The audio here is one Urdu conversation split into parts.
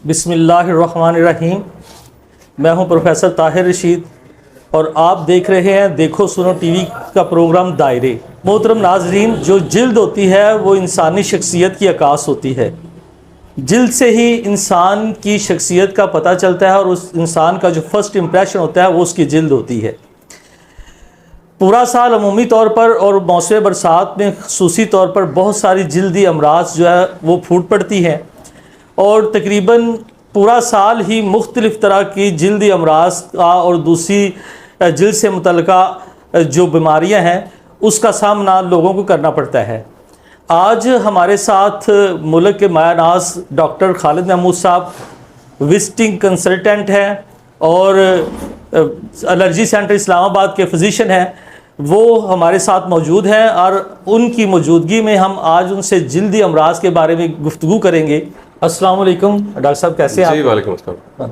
بسم اللہ الرحمن الرحیم۔ میں ہوں پروفیسر طاہر رشید اور آپ دیکھ رہے ہیں دیکھو سنو ٹی وی کا پروگرام دائرے۔ محترم ناظرین، جو جلد ہوتی ہے وہ انسانی شخصیت کی عکاس ہوتی ہے۔ جلد سے ہی انسان کی شخصیت کا پتہ چلتا ہے اور اس انسان کا جو فرسٹ امپریشن ہوتا ہے وہ اس کی جلد ہوتی ہے۔ پورا سال عمومی طور پر اور موسم برسات میں خصوصی طور پر بہت ساری جلدی امراض جو ہے وہ پھوٹ پڑتی ہیں، اور تقریباً پورا سال ہی مختلف طرح کی جلدی امراض کا اور دوسری جلد سے متعلقہ جو بیماریاں ہیں اس کا سامنا لوگوں کو کرنا پڑتا ہے۔ آج ہمارے ساتھ ملک کے مایہ ناز ڈاکٹر خالد محمود صاحب وزٹنگ کنسلٹنٹ ہیں اور الرجی سینٹر اسلام آباد کے فزیشین ہیں، وہ ہمارے ساتھ موجود ہیں اور ان کی موجودگی میں ہم آج ان سے جلدی امراض کے بارے میں گفتگو کریں گے۔ السلام علیکم ڈاکٹر صاحب، کیسے ہیں آپ؟ جی وعلیکم السلام۔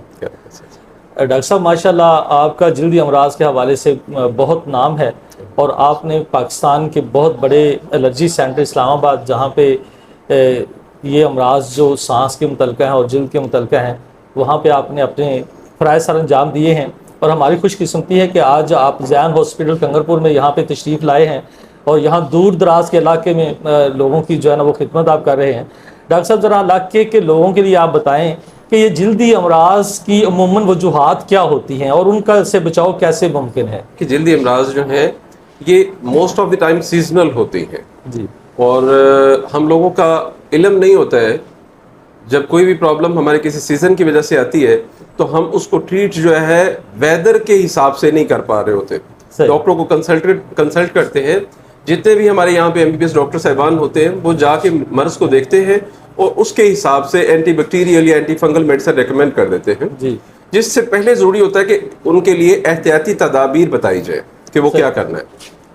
ڈاکٹر صاحب ماشاءاللہ آپ کا جلدی امراض کے حوالے سے بہت نام ہے، اور آپ نے پاکستان کے بہت بڑے الرجی سینٹر اسلام آباد جہاں پہ یہ امراض جو سانس کے متعلقہ ہیں اور جلد کے متعلقہ ہیں وہاں پہ آپ نے اپنے فرائض سر انجام دیے ہیں، اور ہماری خوش قسمتی ہے کہ آج آپ زین ہاسپٹل کنگر پور میں یہاں پہ تشریف لائے ہیں اور یہاں دور دراز کے علاقے میں لوگوں کی جو ہے نا وہ خدمت آپ کر رہے ہیں۔ ڈاکٹر صاحب ذرا علاقے کے لوگوں کے لیے آپ بتائیں کہ یہ جلدی امراض کی عموماً وجوہات کیا ہوتی ہیں اور ان کا سے بچاؤ کیسے ممکن ہے؟ کہ جلدی امراض جو ہیں یہ most of the time seasonal ہوتی ہیں، جی، اور ہم لوگوں کا علم نہیں ہوتا ہے۔ جب کوئی بھی پرابلم ہمارے کسی سیزن کی وجہ سے آتی ہے تو ہم اس کو ٹریٹ جو ہے ویدر کے حساب سے نہیں کر پا رہے ہوتے۔ ڈاکٹروں کو کنسلٹ کرتے ہیں، جتنے بھی ہمارے یہاں پہ MBBS ڈاکٹر صاحبان ہوتے ہیں وہ جا کے مرض کو دیکھتے ہیں اور اس کے حساب سے اینٹی بیکٹیریل یا اینٹی فنگل میڈیسن ریکمینڈ کر دیتے ہیں، جس سے پہلے ضروری ہوتا ہے کہ ان کے لیے احتیاطی تدابیر بتائی جائے کہ وہ کیا کرنا ہے۔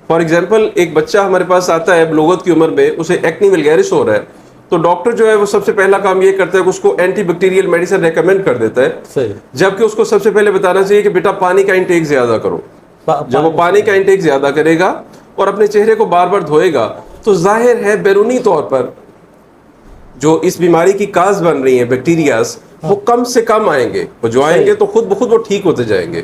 فار ایگزامپل ایک بچہ ہمارے پاس آتا ہے بلوغت کی عمر میں، اسے ایکنی ولگیرس ہو رہا ہے، تو ڈاکٹر جو ہے وہ سب سے پہلا کام یہ کرتا ہے کہ اس کو اینٹی بیکٹیریل میڈیسن ریکمینڈ کر دیتا ہے، جبکہ اس کو سب سے پہلے بتانا چاہیے کہ بیٹا پانی کا انٹیک زیادہ کرو۔ جب وہ پانی کا انٹیک زیادہ کرے گا اور اپنے چہرے کو بار بار دھوئے گا تو ظاہر ہے بیرونی طور پر جو اس بیماری کی کاز بن رہی ہیں بیکٹیریاز وہ کم سے کم آئیں گے، وہ جو آئیں گے تو خود بخود وہ ٹھیک ہوتے جائیں گے۔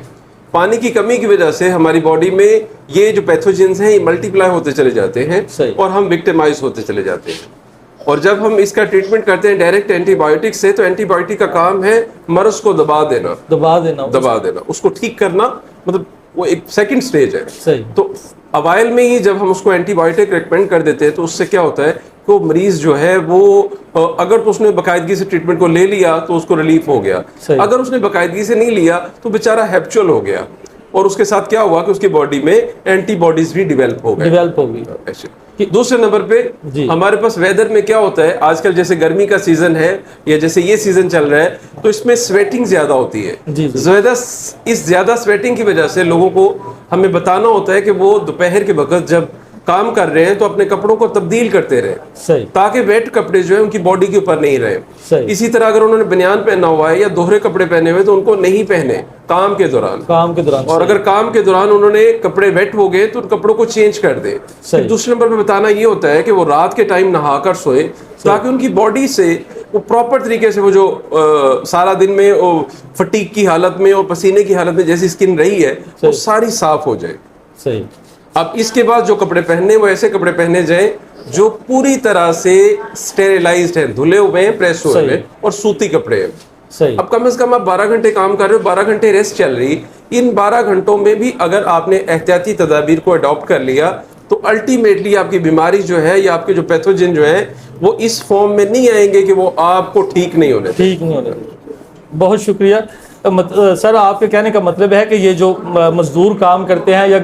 پانی کی کمی کی وجہ سے ہماری باڈی میں یہ جو پیتھوجنز ہیں یہ ملٹی پلائی ہوتے چلے جاتے ہیں اور ہم وکٹمائز ہوتے چلے جاتے ہیں۔ اور جب ہم اس کا ٹریٹمنٹ کرتے ہیں ڈائریکٹ اینٹی بایوٹک سے، تو اینٹی بایوٹک کا کام ہے مرض کو دبا دینا، اس کو ٹھیک کرنا، مطلب وہ ایک سیکنڈ سٹیج ہے۔ تو اوائل میں ہی جب ہم اس کو اینٹی بایوٹک ریکمینڈ کر دیتے ہیں تو اس سے کیا ہوتا ہے کہ وہ مریض جو ہے وہ اگر تو اس نے باقاعدگی سے ٹریٹمنٹ کو لے لیا تو اس کو ریلیف ہو گیا، اگر اس نے باقاعدگی سے نہیں لیا تو بیچارہ ہیپچول ہو گیا، اور اس کے ساتھ کیا ہوا کہ اس کی باڈی میں اینٹی باڈیز بھی ڈیولپ ہو گئی۔ دوسرے نمبر پہ ہمارے پاس ویدر میں کیا ہوتا ہے، آج کل جیسے گرمی کا سیزن ہے یا جیسے یہ سیزن چل رہا ہے تو اس میں سویٹنگ زیادہ ہوتی ہے۔ اس زیادہ سویٹنگ کی وجہ سے لوگوں کو ہمیں بتانا ہوتا ہے کہ وہ دوپہر کے وقت جب کام کر رہے ہیں تو اپنے کپڑوں کو تبدیل کرتے رہے تاکہ ویٹ کپڑے جو ہیں ان کی باڈی کے اوپر نہیں رہے۔ اسی طرح اگر انہوں نے بنیان پہنا ہوا ہے یا دوہرے کپڑے پہنے ہوئے تو ان کو نہیں پہنے کام کے دوران، اور اگر کام کے دوران انہوں نے کپڑے ویٹ ہو گئے تو ان کپڑوں کو چینج کر دے۔ دوسرے نمبر پہ بتانا یہ ہوتا ہے کہ وہ رات کے ٹائم نہا کر سوئے تاکہ ان کی باڈی سے وہ پراپر طریقے سے وہ جو سارا دن میں فٹیگ کی حالت میں اور پسینے کی حالت میں جیسی سکن رہی ہے وہ ساری صاف ہو جائے۔ اب اس کے بعد جو کپڑے پہننے وہ ایسے کپڑے پہنے جائیں جو پوری طرح سے سٹیریلائزڈ ہیں، دھلے ہوئے ہیں، پریس ہوئے ہیں اور سوتی کپڑے ہیں۔ اب کم از کم آپ 12 گھنٹے کام کر رہے ہو، 12 گھنٹے ریسٹ چل رہی، ان 12 گھنٹوں میں بھی اگر آپ نے احتیاطی تدابیر کو اڈاپٹ کر لیا تو الٹیمیٹلی آپ کی بیماری جو ہے یا آپ کے جو پیتھوجن جو ہیں وہ اس فارم میں نہیں آئیں گے کہ وہ آپ کو ٹھیک نہیں ہونے۔ بہت شکریہ سر، آپ کے کہنے کا مطلب ہے کہ یہ جو مزدور کام کرتے ہیں یا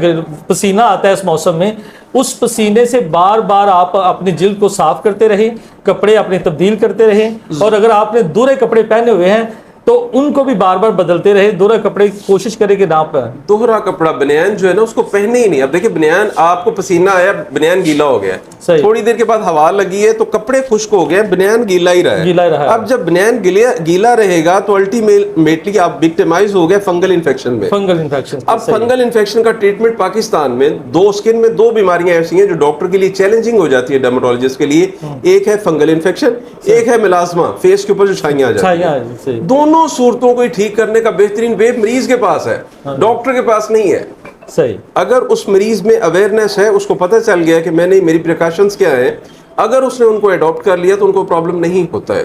پسینہ آتا ہے اس موسم میں، اس پسینے سے بار بار آپ اپنی جلد کو صاف کرتے رہیں، کپڑے اپنے تبدیل کرتے رہیں، اور اگر آپ نے دورے کپڑے پہنے ہوئے ہیں تو ان کو بھی بار بار بدلتے رہے, دوہرا کپڑے کی کوشش کرے کہ نہ پہنے. دوہرا کپڑا بنیان جو ہے نا اس کو پہنے ہی نہیں. اب دیکھیں بنیان آپ کو پسینہ آیا, بنیان گیلا ہو گیا ہے, تھوڑی دیر کے بعد ہوا لگی ہے تو کپڑے خشک ہو گئے, بنیان گیلا ہی رہا ہے. اب جب بنیان گیلا رہے گا تو الٹیمیٹلی آپ وکٹمائز ہو گئے فنگل انفیکشن میں. اب فنگل انفیکشن کا ٹریٹمنٹ پاکستان میں اسکن میں 2 بیماریاں ایسی ہیں جو ڈاکٹر کے لیے چیلنجنگ ہو جاتی ہے, ڈرماٹولوجسٹ کے لیے. ایک ہے فنگل انفیکشن, ایک ہے ملازمہ, فیس کے اوپر جو چھائیاں آ جاتی ہیں. دونوں صورتوں کو ٹھیک کرنے کا بہترین وے مریض کے پاس ہے, ڈاکٹر کے پاس نہیں ہے. صحیح. اگر اس مریض میں اویئرنیس ہے, اس کو پتہ چل گیا کہ میں نے میری پریکاشنز کیا ہیں, اگر اس نے ان کو اڈاپٹ کر لیا تو ان کو پرابلم نہیں ہوتا ہے.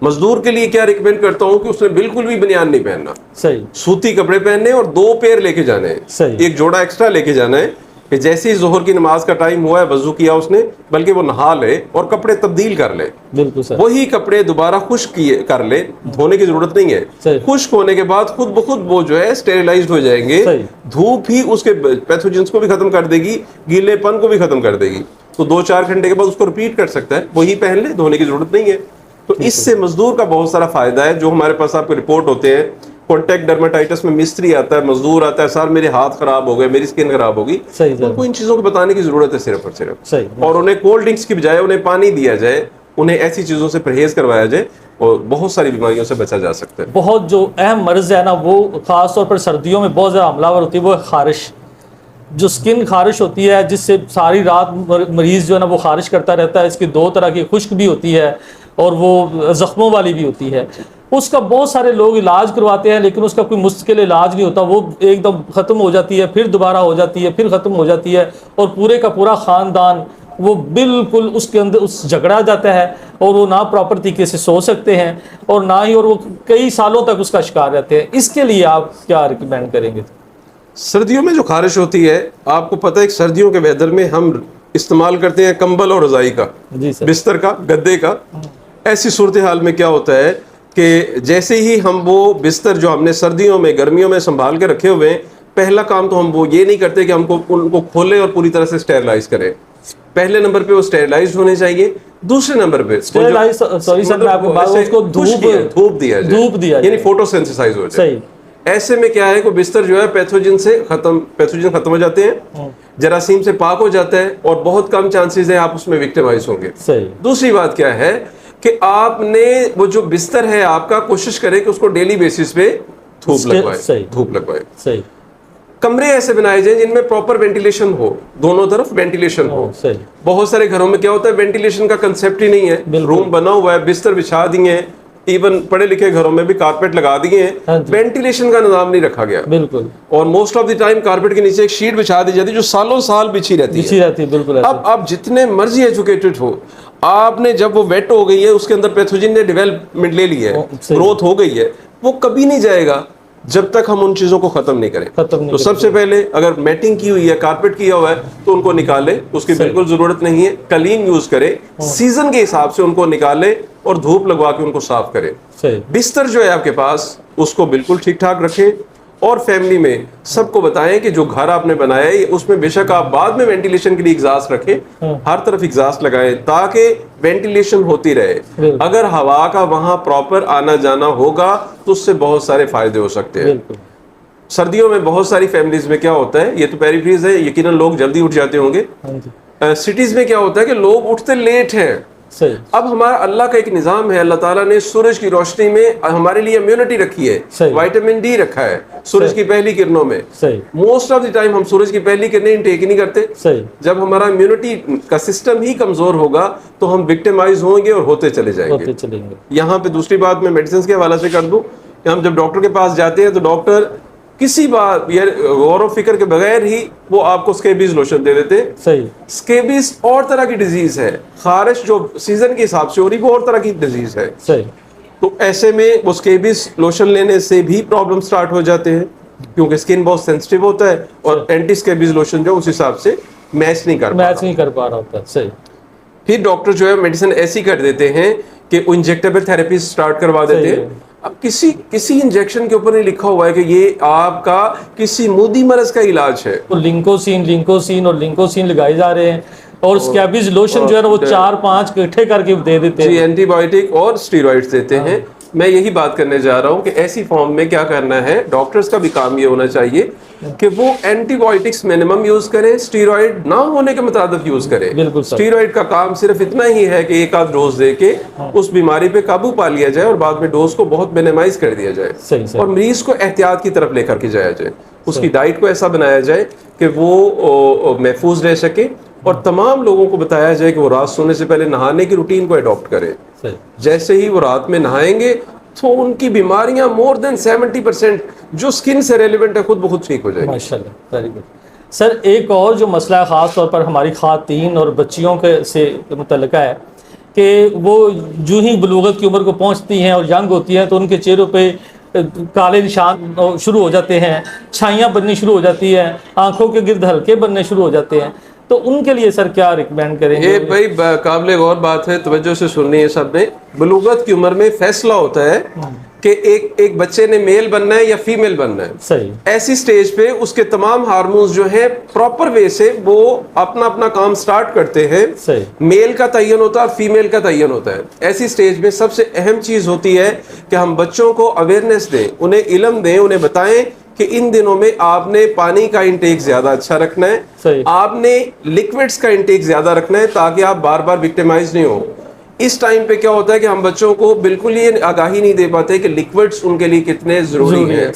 مزدور کے لیے کیا ریکمینڈ کرتا ہوں کہ اس نے بالکل بھی بنیان نہیں پہننا, صحیح, سوتی کپڑے پہننے اور 2 پیر لے کے جانے ہیں, ایک جوڑا ایکسٹرا لے کے جانا ہے کہ جیسے ہی ظہر کی نماز کا ٹائم ہوا ہے وضو کیا اس نے, بلکہ وہ نہا لے اور کپڑے تبدیل کر لے. بالکل سر. وہی کپڑے دوبارہ خشک کر لے, دھونے کی ضرورت نہیں ہے. خشک ہونے کے بعد خود بخود وہ جو ہے اسٹیریلائزڈ ہو جائیں گے. دھوپ ہی اس کے پیتھوجنس کو بھی ختم کر دے گی, گیلے پن کو بھی ختم کر دے گی. تو 2-4 گھنٹے کے بعد اس کو ریپیٹ کر سکتا ہے, وہی پہن لے, دھونے کی ضرورت نہیں ہے. تو اس سے مزدور کا بہت سارا فائدہ ہے. جو ہمارے پاس آپ کو رپورٹ ہوتے ہیں کانٹیکٹ ڈرماٹائٹس میں, مستری آتا ہے, مزدور آتا ہے, سر میرے ہاتھ خراب ہو گئے, میری اسکن خراب ہوگی, ان کو ان چیزوں کو بتانے کی ضرورت ہے صرف اور صرف. اور انہیں کولڈ ڈرنکس کی بجائے انہیں پانی دیا جائے, انہیں ایسی چیزوں سے پرہیز کروایا جائے اور بہت ساری بیماریوں سے بچا جا سکتا ہے. بہت جو اہم مرض ہے نا وہ خاص طور پر سردیوں میں بہت زیادہ حملہ ور ہوتی ہے, وہ خارش. جو سکن خارش ہوتی ہے جس سے ساری رات مریض جو ہے نا وہ خارش کرتا رہتا ہے. اس کی 2 طرح کی, خشک بھی ہوتی ہے اور وہ زخموں والی بھی ہوتی ہے. اس کا بہت سارے لوگ علاج کرواتے ہیں لیکن اس کا کوئی مستقل علاج نہیں ہوتا. وہ ایک دم ختم ہو جاتی ہے, پھر دوبارہ ہو جاتی ہے, پھر ختم ہو جاتی ہے, اور پورے کا پورا خاندان وہ بالکل اس کے اندر اس جھگڑا جاتا ہے, اور وہ نہ پراپر طریقے سے سو سکتے ہیں اور نہ ہی, اور وہ کئی سالوں تک اس کا شکار رہتے ہیں. اس کے لیے آپ کیا ریکمینڈ کریں گے؟ سردیوں میں جو خارش ہوتی ہے, آپ کو پتہ ہے کہ سردیوں کے ویدر میں ہم استعمال کرتے ہیں کمبل اور رضائی کا, بستر کا, گدے کا. ایسی صورتحال میں کیا ہوتا ہے کہ جیسے ہی ہم وہ بستر جو ہم نے سردیوں میں گرمیوں میں سنبھال کے رکھے ہوئے ہیں, پہلا کام تو ہم وہ یہ نہیں کرتے کہ ہم کو ان کو کھولیں اور پوری طرح سے اسٹیرلائز کریں. پہلے نمبر پہ وہ اسٹیرلائزڈ ہونے چاہیے. دوسرے نمبر پہ دھوپ دیا جائے, یعنی فوٹو سینسیسائز ہو جائے. ایسے میں کیا ہے کہ بستر جو ہے پیتھوجن ختم ہو جاتے ہیں, جراثیم سے پاک ہو جاتا ہے, اور بہت کم چانسز ہیں آپ اس میں وکٹمائز ہوں گے. دوسری بات کیا ہے کہ آپ نے وہ جو بستر ہے آپ کا, کوشش کریں کہ اس کو ڈیلی بیسس پہ دھوپ لگوائے. کمرے ایسے بنائے جائیں جن میں پراپر وینٹیلیشن ہو, دونوں طرف وینٹیلیشن ہو. بہت سارے گھروں میں کیا ہوتا ہے وینٹیلیشن کا کنسیپٹ ہی نہیں ہے. روم بنا ہوا ہے, بستر بچھا دیے ہیں, ایون پڑھے لکھے گھروں میں بھی کارپیٹ لگا دیے ہیں, وینٹیلیشن کا نظام نہیں رکھا گیا. بالکل. اور most of the time carpet کے نیچے ایک شیٹ بچھا دی جاتی ہے جو سالوں سال بچھی رہتی ہے. بالکل. اب آپ جتنے مرضی ایجوکیٹڈ ہو, آپ نے جب وہ ویٹ ہو گئی ہے, اس کے اندر پیتھوجن نے ڈیولپمنٹ لے لی ہے, گروتھ ہو گئی ہے, وہ کبھی نہیں جائے گا جب تک ہم ان چیزوں کو ختم نہیں کریں. تو سب سے پہلے اگر میٹنگ کی ہوئی ہے, کارپیٹ کیا ہوا ہے, تو ان کو نکالے, اس کی بالکل ضرورت نہیں ہے. کلین یوز کرے, سیزن کے حساب سے ان کو نکالے اور دھوپ لگوا کے ان کو صاف کرے. بستر جو ہے آپ کے پاس اس کو بالکل ٹھیک ٹھاک رکھیں, اور فیملی میں سب کو بتائیں کہ جو گھر آپ نے بنایا ہے اس میں بے شک آپ بعد میں وینٹیلیشن کے لیے ایگزاسٹ رکھیں, ہر طرف ایگزاسٹ لگائیں تاکہ وینٹیلیشن ہوتی رہے. اگر ہوا کا وہاں پراپر آنا جانا ہوگا تو اس سے بہت سارے فائدے ہو سکتے ہیں. سردیوں میں بہت ساری فیملیز میں کیا ہوتا ہے, یہ تو پیریفریز ہے, یقیناً لوگ جلدی اٹھ جاتے ہوں گے. سٹیز میں کیا ہوتا ہے کہ لوگ اٹھتے لیٹ ہیں. اب ہمارا اللہ کا ایک نظام ہے, اللہ تعالیٰ نے سورج کی روشنی میں ہمارے لیے امیونٹی رکھی ہے, وائٹامن ڈی رکھا ہے سورج کی پہلی کرنوں میں. موسٹ آف دی ٹائم ہم سورج کی پہلی کرنیں انٹیک نہیں کرتے. جب ہمارا امیونٹی کا سسٹم ہی کمزور ہوگا تو ہم وکٹمائز ہوں گے اور ہوتے چلے جائیں گے. یہاں پہ دوسری بات میں میڈیسنس کے حوالے سے کر دوں کہ ہم جب ڈاکٹر کے پاس جاتے ہیں تو ڈاکٹر کسی بات غور و فکر کے بغیر ہی وہ آپ کو سکیبیز لوشن دے دیتے. سکیبیز اور طرح کی ڈیزیز ہے, خارش جو سیزن کے حساب سے ہو رہی وہ اور طرح کی ڈیزیز ہے. تو ایسے میں وہ سکیبیز لوشن لینے سے بھی پرابلم سٹارٹ ہو جاتے ہیں, کیونکہ اسکن بہت سینسٹیو ہوتا ہے, اور اینٹی سکیبیز لوشن جو اس حساب سے میچ نہیں کر پا رہا ہوتا. پھر ڈاکٹر جو ہے میڈیسن ایسی کر دیتے ہیں کہ وہ انجیکٹیبل تھراپی سٹارٹ کروا دیتے ہیں. اب کسی انجیکشن کے اوپر نہیں لکھا ہوا ہے کہ یہ آپ کا کسی مودی مرض کا علاج ہے. لنکوسین اور لنکوسین لگائے جا رہے ہیں, اور سکیبیز لوشن جو ہے نا وہ 4-5 اکٹھے کر کے دے دیتے ہیں. اینٹی بایوٹک اور اسٹیرائڈز دیتے ہیں, میں یہی بات کرنے جا رہا ہوں کہ ایسی فارم میں کیا کرنا ہے. ڈاکٹرز کا بھی کام یہ ہونا چاہیے کہ وہ اینٹی بایوٹکس منیمم یوز کریں, اسٹیرائڈ نہ ہونے کے مطابق یوز کریں. اسٹیرائڈ کا کام صرف اتنا ہی ہے کہ ایک آدھ ڈوز دے کے اس بیماری پہ قابو پا لیا جائے اور بعد میں ڈوز کو بہت مینیمائز کر دیا جائے اور مریض کو احتیاط کی طرف لے کر کے جایا جائے. اس کی ڈائٹ کو ایسا بنایا جائے کہ وہ محفوظ رہ سکے اور تمام لوگوں کو بتایا جائے کہ وہ رات سونے سے پہلے نہانے کی روٹین کو اڈاپٹ کریں. جیسے ہی وہ رات میں نہائیں گے تو ان کی بیماریاں more than 70% جو سکن سے ریلیونٹ ہے خود بخود ٹھیک ہو جائے گی. ماشاءاللہ, ویری گڈ. سر ایک اور جو مسئلہ ہے خاص طور پر ہماری خواتین اور بچیوں کے سے متعلقہ ہے کہ وہ جو ہی بلوغت کی عمر کو پہنچتی ہیں اور ینگ ہوتی ہیں تو ان کے چہروں پہ کالے نشان شروع ہو جاتے ہیں, چھائیاں بننی شروع ہو جاتی ہیں, آنکھوں کے گرد ہلکے بننے شروع ہو جاتے ہیں. تو ان کے لیے سر کیا ریکمینڈ کریں گے؟ یہ بھائی قابل غور بات ہے, توجہ سے سننی ہے سب نے. بلوغت کی عمر میں فیصلہ ہوتا ہے کہ ایک بچے نے میل بننا ہے یا فیمیل بننا ہے. صحیح. ایسی سٹیج پہ اس کے تمام ہارمونز جو ہیں پراپر وے سے وہ اپنا کام سٹارٹ کرتے ہیں. صحیح. میل کا تعین ہوتا ہے اور فیمیل کا تعین ہوتا ہے. ایسی سٹیج میں سب سے اہم چیز ہوتی ہے کہ ہم بچوں کو اویئرنیس دیں, انہیں علم دیں, انہیں بتائیں کہ ان دنوں میں آپ نے پانی کا انٹیک زیادہ اچھا رکھنا ہے. صحیح. آپ نے لیکوڈز کا انٹیک زیادہ رکھنا ہے تاکہ آپ بار بار وکٹیمائز نہیں ہو. اس ٹائم پہ کیا ہوتا ہے کہ ہم بچوں کو بالکل یہ آگاہی نہیں دے پاتے کہ لیکوڈز ان کے لیے کتنے ضروری ہیں.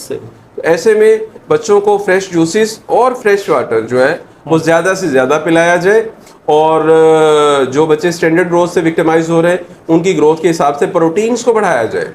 ایسے میں بچوں کو فریش جوسز اور فریش واٹر جو ہے وہ زیادہ سے زیادہ پلایا جائے اور جو بچے اسٹینڈرڈ گروتھ سے وکٹیمائز ہو رہے ہیں ان کی گروتھ کے حساب سے پروٹینز کو بڑھایا جائے.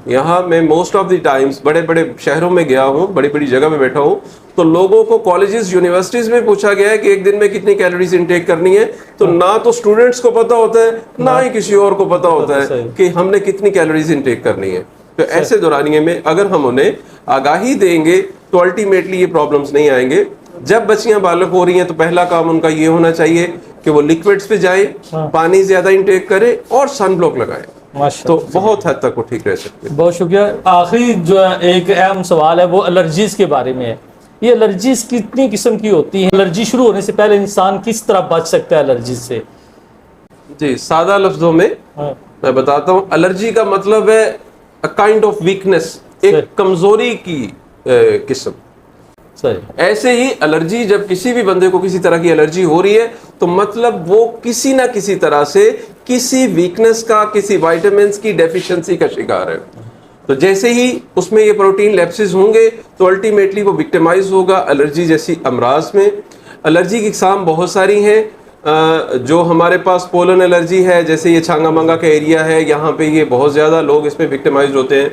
یہاں میں موسٹ آف دی ٹائمز بڑے بڑے شہروں میں گیا ہوں, بڑی بڑی جگہ میں بیٹھا ہوں, تو لوگوں کو کالجز یونیورسٹیز میں پوچھا گیا ہے کہ ایک دن میں کتنی کیلوریز انٹیک کرنی ہے, تو نہ تو اسٹوڈنٹس کو پتا ہوتا ہے نہ ہی کسی اور کو پتا ہوتا ہے کہ ہم نے کتنی کیلوریز انٹیک کرنی ہے. تو ایسے دورانیے میں اگر ہم انہیں آگاہی دیں گے تو الٹیمیٹلی یہ پرابلمس نہیں آئیں گے. جب بچیاں بالغ ہو رہی ہیں تو پہلا کام ان کا یہ ہونا چاہیے کہ وہ لیکوڈز پہ جائیں, پانی زیادہ انٹیک کریں اور سن بلاک لگائیں, تو بہت حد تک وہ ٹھیک رہ سکتے ہیں. بہت شکریہ. آخری جو ایک اہم سوال ہے وہ الرجیز کے بارے میں ہے. یہ الرجیز کتنی قسم کی ہوتی ہیں؟ الرجی شروع ہونے سے پہلے انسان کس طرح بچ سکتا ہے الرجی سے؟ جی سادہ لفظوں میں میں بتاتا ہوں. الرجی کا مطلب ہے a kind of weakness, ایک کمزوری کی قسم. ایسے ہی الرجی جب کسی بھی بندے کو کسی طرح کی الرجی ہو رہی ہے تو مطلب وہ کسی نہ کسی طرح سے کسی ویکنس کا, کسی وائٹامنس کی ڈیفیشنسی کا شکار ہے. تو جیسے ہی اس میں یہ پروٹین لیپسز ہوں گے تو الٹیمیٹلی وہ وکٹیمائز ہوگا. الرجی جیسی امراض میں الرجی کی اقسام بہت ساری ہیں. جو ہمارے پاس پولن الرجی ہے, جیسے یہ چھانگا منگا کا ایریا ہے, یہاں پہ یہ بہت زیادہ لوگ اس میں وکٹیمائز ہوتے ہیں.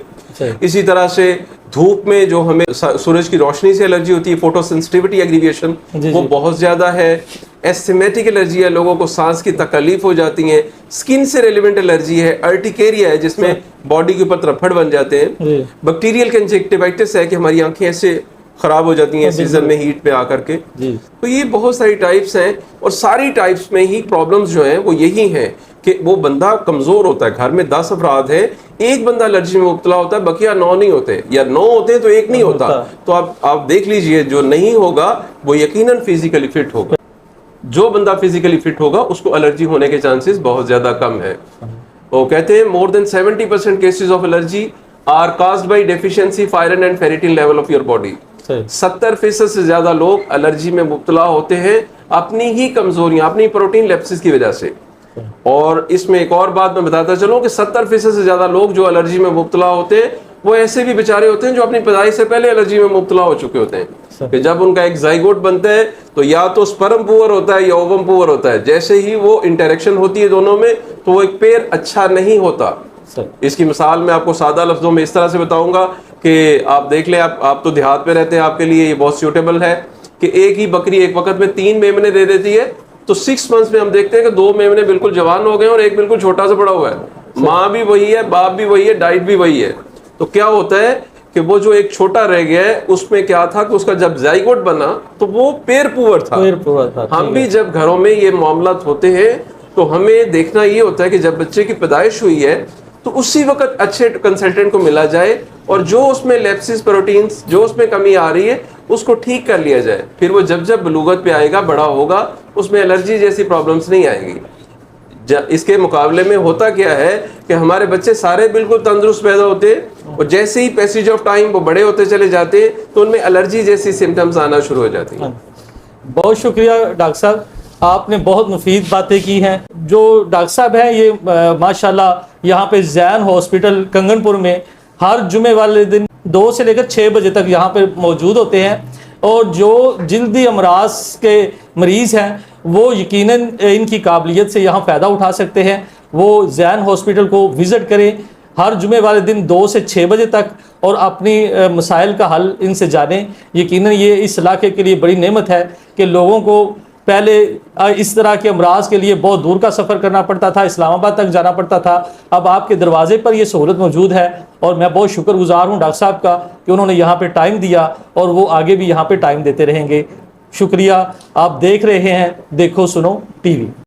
اسی طرح سے دھوپ میں جو ہمیں سورج کی روشنی سے الرجی ہوتی ہے, فوٹو سینسٹیوٹی ایگریویشن, وہ بہت زیادہ ہے. ایسٹمیٹک الرجی ہے, لوگوں کو سانس کی تکلیف ہو جاتی ہیں. سکن سے ریلیونٹ الرجی ہے, ارٹیکیریا ہے جس میں باڈی کے اوپر رپھڑ بن جاتے ہیں. بیکٹیریل کنجکٹیوائٹس ہے کہ ہماری آنکھیں ایسے خراب ہو جاتی ہیں سیزن میں ہیٹ پہ آ کر کے. تو یہ بہت ساری ٹائپس ہیں اور ساری ٹائپس میں ہی پرابلمز جو ہیں وہ یہی ہیں کہ وہ بندہ کمزور ہوتا ہے. گھر میں 10 افراد ہیں, ایک بندہ الرجی میں مبتلا ہوتا ہے, بقیہ 9 نہیں ہوتے, یا 9 ہوتے ہیں تو ایک نہیں ہوتا. تو آپ دیکھ لیجئے جو نہیں ہوگا وہ یقیناً فزیکلی فٹ ہوگا. جو بندہ فزیکلی فٹ ہوگا اس کو الرجی ہونے کے چانسز بہت زیادہ کم ہے. وہ کہتے ہیں more than 70% cases of allergy are caused by deficiency of iron and ferritin level of your body. 70% سے زیادہ لوگ الرجی میں مبتلا ہوتے ہیں اپنی ہی کمزوریاں, اپنی پروٹین لیپسز کی وجہ سے. اور اس میں ایک اور بات میں بتاتا چلوں کہ 70% سے زیادہ لوگ جو الرجی میں مبتلا ہوتے ہیں وہ ایسے بھی بیچارے ہوتے ہیں جو اپنی پیدائش سے پہلے الرجی میں مبتلا ہو چکے ہوتے ہیں کہ جب ان کا ایک زائگوٹ بنتا ہے تو یا تو سپرم پور ہوتا ہے یا اووم پور ہوتا ہے. جیسے ہی وہ انٹریکشن ہوتی ہے دونوں میں تو وہ ایک پیر اچھا نہیں ہوتا. اس کی مثال میں آپ کو سادہ لفظوں میں اس طرح سے بتاؤں گا کہ آپ دیکھ لیں, آپ تو دیہات پہ رہتے ہیں, آپ کے لیے یہ بہت سیوٹیبل ہے کہ ایک ہی بکری ایک وقت میں 3 میمنے دے دیتی ہے. تو 6 months میں ہم دیکھتے ہیں کہ 2 میمنے بالکل جوان ہو گئے اور ایک بالکل چھوٹا سا پڑا ہوا ہے. ماں بھی وہی ہے, باپ بھی وہی ہے, ڈائٹ بھی وہی ہے. تو کیا ہوتا ہے کہ وہ جو ایک چھوٹا رہ گیا ہے اس میں کیا تھا کہ اس کا جب زائگوٹ بنا تو وہ پیر پور تھا. ہم بھی جب گھروں میں یہ معاملات ہوتے ہیں تو ہمیں دیکھنا یہ ہوتا ہے کہ جب بچے کی پیدائش ہوئی ہے تو اسی وقت اچھے کنسلٹنٹ کو ملا جائے اور جو اس میں لیپسز پروٹینز جو اس میں کمی آ رہی ہے اس کو ٹھیک کر لیا جائے. پھر وہ جب بلوغت پہ آئے گا, بڑا ہوگا, اس میں الرجی جیسی پرابلمس نہیں آئیں گی. اس کے مقابلے میں ہوتا کیا ہے کہ ہمارے بچے سارے بالکل تندرست پیدا ہوتے ہیں اور جیسے ہی پیسیج آف ٹائم وہ بڑے ہوتے چلے جاتے ہیں تو ان میں الرجی جیسی سمٹمز آنا شروع ہو جاتی ہیں. بہت شکریہ ڈاکٹر صاحب, آپ نے بہت مفید باتیں کی ہیں. جو ڈاکٹر صاحب ہیں یہ ماشاءاللہ یہاں پہ زین ہاسپٹل کنگن پور میں ہر جمعے والے دن 2 سے لے کر 6 بجے تک یہاں پہ موجود ہوتے ہیں, اور جو جلدی امراض کے مریض ہیں وہ یقیناً ان کی قابلیت سے یہاں فائدہ اٹھا سکتے ہیں. وہ زین ہاسپٹل کو وزٹ کریں ہر جمعے والے دن 2 سے 6 بجے تک, اور اپنی مسائل کا حل ان سے جانیں. یقیناً یہ اس علاقے کے لیے بڑی نعمت ہے کہ لوگوں کو پہلے اس طرح کے امراض کے لیے بہت دور کا سفر کرنا پڑتا تھا, اسلام آباد تک جانا پڑتا تھا. اب آپ کے دروازے پر یہ سہولت موجود ہے, اور میں بہت شکر گزار ہوں ڈاکٹر صاحب کا کہ انہوں نے یہاں پہ ٹائم دیا, اور وہ آگے بھی یہاں پہ ٹائم دیتے رہیں گے. شکریہ. آپ دیکھ رہے ہیں دیکھو سنو ٹی وی.